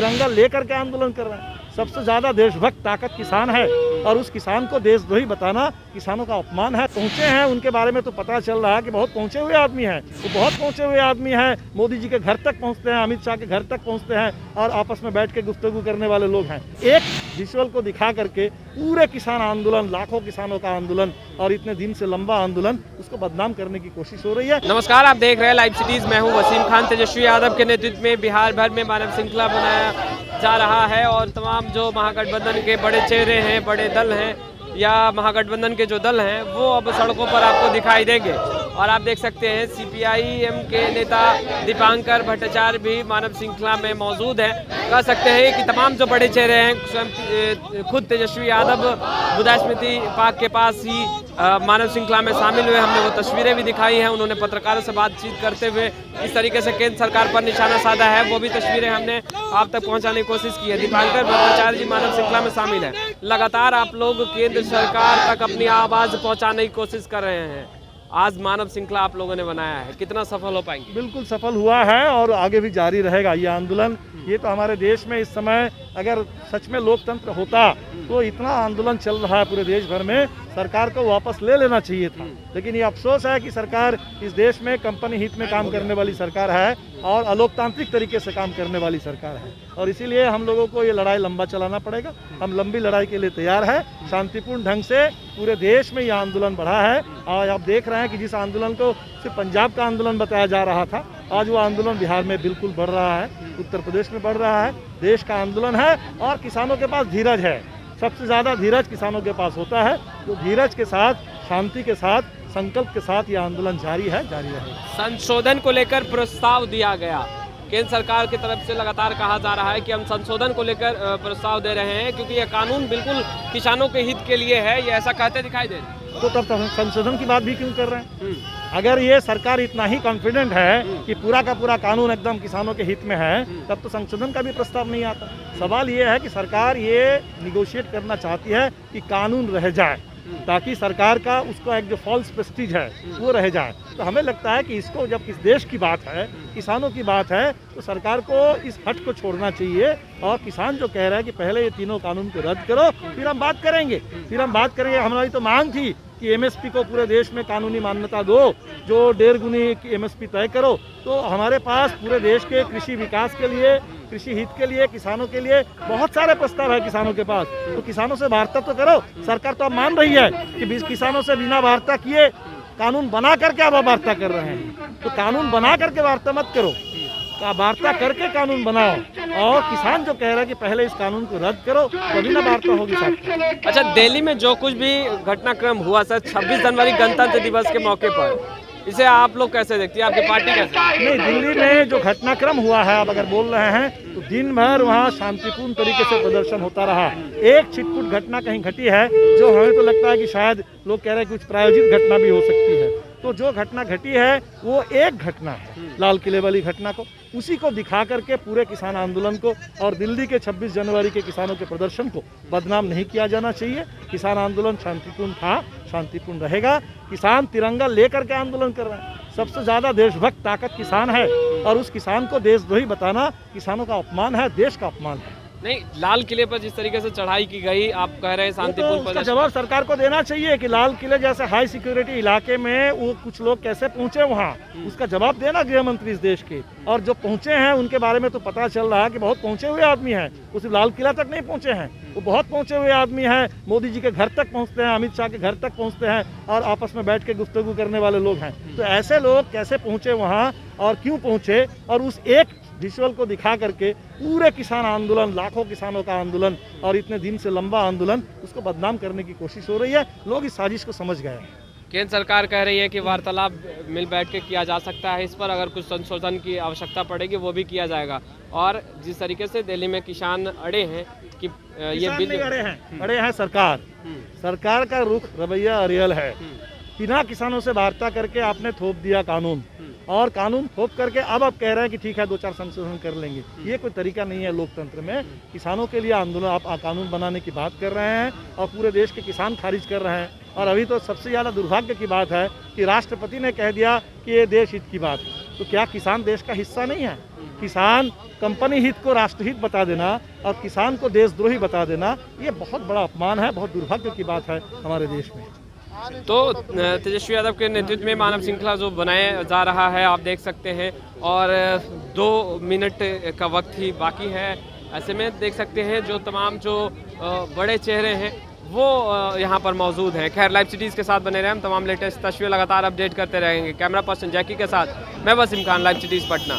तिरंगा लेकर के आंदोलन कर रहे हैं। सबसे ज़्यादा देशभक्त ताकत किसान है और उस किसान को देशद्रोही बताना किसानों का अपमान है। पहुँचे हैं उनके बारे में तो पता चल रहा है कि बहुत पहुँचे हुए आदमी हैं, वो बहुत पहुँचे हुए आदमी हैं। मोदी जी के घर तक पहुँचते हैं, अमित शाह के घर तक पहुँचते हैं और आपस में बैठ के गुफ्तगू करने वाले लोग हैं। एक विजुअल को दिखा करके पूरे किसान आंदोलन, लाखों किसानों का आंदोलन और इतने दिन से लंबा आंदोलन, उसको बदनाम करने की कोशिश हो रही है। नमस्कार, आप देख रहे हैं लाइव सिटीज। मैं हूं वसीम खान। तेजस्वी यादव के नेतृत्व में बिहार भर में मानव श्रृंखला बनाया जा रहा है और तमाम जो महागठबंधन के बड़े चेहरे हैं, बड़े दल हैं या महागठबंधन के जो दल हैं, वो अब सड़कों पर आपको दिखाई देंगे। और आप देख सकते हैं CPI-M के नेता दीपांकर भट्टाचार्य भी मानव श्रृंखला में मौजूद हैं। कह सकते हैं कि तमाम जो बड़े चेहरे हैं, स्वयं खुद तेजस्वी यादव बुद्धा स्मृति पार्क के पास ही मानव श्रृंखला में शामिल हुए। हमने वो तस्वीरें भी दिखाई हैं। उन्होंने पत्रकारों से बातचीत करते हुए इस तरीके से केंद्र सरकार पर निशाना साधा है, वो भी तस्वीरें हमने आप तक पहुंचाने की कोशिश की है। दीपांकर भट्टाचार्य जी मानव श्रृंखला में शामिल है। लगातार आप लोग केंद्र सरकार तक अपनी आवाज़ पहुँचाने की कोशिश कर रहे हैं। आज मानव श्रृंखला आप लोगों ने बनाया है, कितना सफल हो पाएंगे? बिल्कुल सफल हुआ है और आगे भी जारी रहेगा ये आंदोलन। ये तो हमारे देश में इस समय अगर सच में लोकतंत्र होता तो इतना आंदोलन चल रहा है पूरे देश भर में, सरकार को वापस ले लेना चाहिए था। लेकिन ये अफसोस है कि सरकार इस देश में कंपनी हित में काम करने वाली सरकार है और अलोकतांत्रिक तरीके से काम करने वाली सरकार है और इसीलिए हम लोगों को ये लड़ाई लंबा चलाना पड़ेगा। हम लंबी लड़ाई के लिए तैयार है। शांतिपूर्ण ढंग से पूरे देश में ये आंदोलन बढ़ा है और आप देख रहे हैं कि जिस आंदोलन को सिर्फ पंजाब का आंदोलन बताया जा रहा था, आज वो आंदोलन बिहार में बिल्कुल बढ़ रहा है, उत्तर प्रदेश में बढ़ रहा है। देश का आंदोलन है और किसानों के पास धीरज है। सबसे ज़्यादा धीरज किसानों के पास होता है। तो धीरज के साथ, शांति के साथ, संकल्प के साथ ये आंदोलन जारी है, जारी रहेगा। संशोधन को लेकर प्रस्ताव दिया गया, केंद्र सरकार की तरफ से लगातार कहा जा रहा है कि हम संशोधन को लेकर प्रस्ताव दे रहे हैं क्योंकि यह कानून बिल्कुल किसानों के हित के लिए है, ये ऐसा कहते दिखाई दे रहे हैं। तो तब संशोधन की बात भी क्यों कर रहे हैं? अगर ये सरकार इतना ही कॉन्फिडेंट है कि पूरा का पूरा कानून एकदम किसानों के हित में है, तब तो संशोधन का भी प्रस्ताव नहीं आता। सवाल ये है कि सरकार ये निगोशिएट करना चाहती है कि कानून रह जाए ताकि सरकार का उसका एक जो फॉल्स प्रेस्टीज है वो रह जाए। तो हमें लगता है कि इसको जब इस देश की बात है, किसानों की बात है, तो सरकार को इस हट को छोड़ना चाहिए और किसान जो कह रहा है कि पहले ये तीनों कानून को रद्द करो, फिर हम बात करेंगे। हमारी तो मांग थी कि MSP को पूरे देश में कानूनी मान्यता दो, जो 1.5 गुनी की MSP तय करो। तो हमारे पास पूरे देश के कृषि विकास के लिए, कृषि हित के लिए, किसानों के लिए बहुत सारे प्रस्ताव है किसानों के पास। तो किसानों से वार्ता तो करो। सरकार तो अब मान रही है कि किसानों से बिना वार्ता किए कानून बना करके अब वार्ता कर रहे हैं। तो कानून बना करके वार्ता मत करो, वार्ता करके कानून बनाओ। और किसान जो कह रहा है कि पहले इस कानून को रद्द करो, तभी ना वार्ता होगी साथ। अच्छा, दिल्ली में जो कुछ भी घटनाक्रम हुआ सर 26 जनवरी गणतंत्र दिवस के मौके पर, इसे आप लोग कैसे देखती हैं, आपकी पार्टी कैसे? नहीं, दिल्ली में जो घटनाक्रम हुआ है, आप अगर बोल रहे हैं तो दिन भर वहाँ शांतिपूर्ण तरीके से प्रदर्शन होता रहा। एक छिटपुट घटना कहीं घटी है जो हमें तो लगता है कि शायद लोग कह रहे हैं कुछ प्रायोजित घटना भी हो सकती है। तो जो घटना घटी है वो एक घटना है, लाल किले वाली घटना को, उसी को दिखा करके पूरे किसान आंदोलन को और दिल्ली के 26 जनवरी के किसानों के प्रदर्शन को बदनाम नहीं किया जाना चाहिए। किसान आंदोलन शांतिपूर्ण था, शांतिपूर्ण रहेगा। किसान तिरंगा लेकर के आंदोलन कर रहे हैं। सबसे ज़्यादा देशभक्त ताकत किसान है और उस किसान को देशद्रोही बताना किसानों का अपमान है, देश का अपमान है। नहीं, लाल किले पर जिस तरीके से चढ़ाई की गई, आप कह रहे हैं शांतिपूर्ण उसका जवाब सरकार को देना चाहिए कि लाल किले जैसे हाई सिक्योरिटी इलाके में वो कुछ लोग कैसे पहुंचे वहां, उसका जवाब देना गृह मंत्री इस देश के। और जो पहुंचे हैं उनके बारे में तो पता चल रहा है कि बहुत पहुंचे हुए आदमी हैं, वो सिर्फ लाल किला तक नहीं पहुंचे हैं, वो बहुत पहुंचे हुए आदमी हैं। मोदी जी के घर तक पहुंचते हैं, अमित शाह के घर तक पहुंचते हैं और आपस में बैठ के गुफ्तगू करने वाले लोग हैं। तो ऐसे लोग कैसे पहुंचे वहाँ और क्यों पहुंचे, और उस एक विजुअल को दिखा करके पूरे किसान आंदोलन, लाखों किसानों का आंदोलन और इतने दिन से लंबा आंदोलन, उसको बदनाम करने की कोशिश हो रही है। लोग इस साजिश को समझ गए हैं। केंद्र सरकार कह रही है कि वार्तालाप मिल बैठ के किया जा सकता है, इस पर अगर कुछ संशोधन की आवश्यकता पड़ेगी वो भी किया जाएगा। और जिस तरीके से दिल्ली में किसान अड़े हैं कि ये बिल अड़े हैं सरकार का रुख रवैया अरियल है। बिना किसानों से वार्ता करके आपने थोप दिया कानून, और कानून थोप करके अब आप कह रहे हैं कि ठीक है 2-4 संशोधन कर लेंगे। ये कोई तरीका नहीं है लोकतंत्र में। किसानों के लिए आंदोलन, आप कानून बनाने की बात कर रहे हैं और पूरे देश के किसान खारिज कर रहे हैं। और अभी तो सबसे ज़्यादा दुर्भाग्य की बात है कि राष्ट्रपति ने कह दिया कि ये देश हित की बात है। तो क्या किसान देश का हिस्सा नहीं है? किसान कंपनी हित को राष्ट्रहित बता देना और किसान को देशद्रोही बता देना, ये बहुत बड़ा अपमान है, बहुत दुर्भाग्य की बात है हमारे देश में। तो तेजस्वी यादव के नेतृत्व में मानव श्रृंखला जो बनाया जा रहा है, आप देख सकते हैं, और 2 मिनट का वक्त ही बाकी है। ऐसे में देख सकते हैं जो तमाम जो बड़े चेहरे हैं वो यहाँ पर मौजूद हैं। खैर, लाइव सिटीज़ के साथ बने रहे, हम तमाम लेटेस्ट तस्वीरें लगातार अपडेट करते रहेंगे। कैमरा पर्सन जैकी के साथ मैं वसीम खान, लाइव सिटीज़ पटना।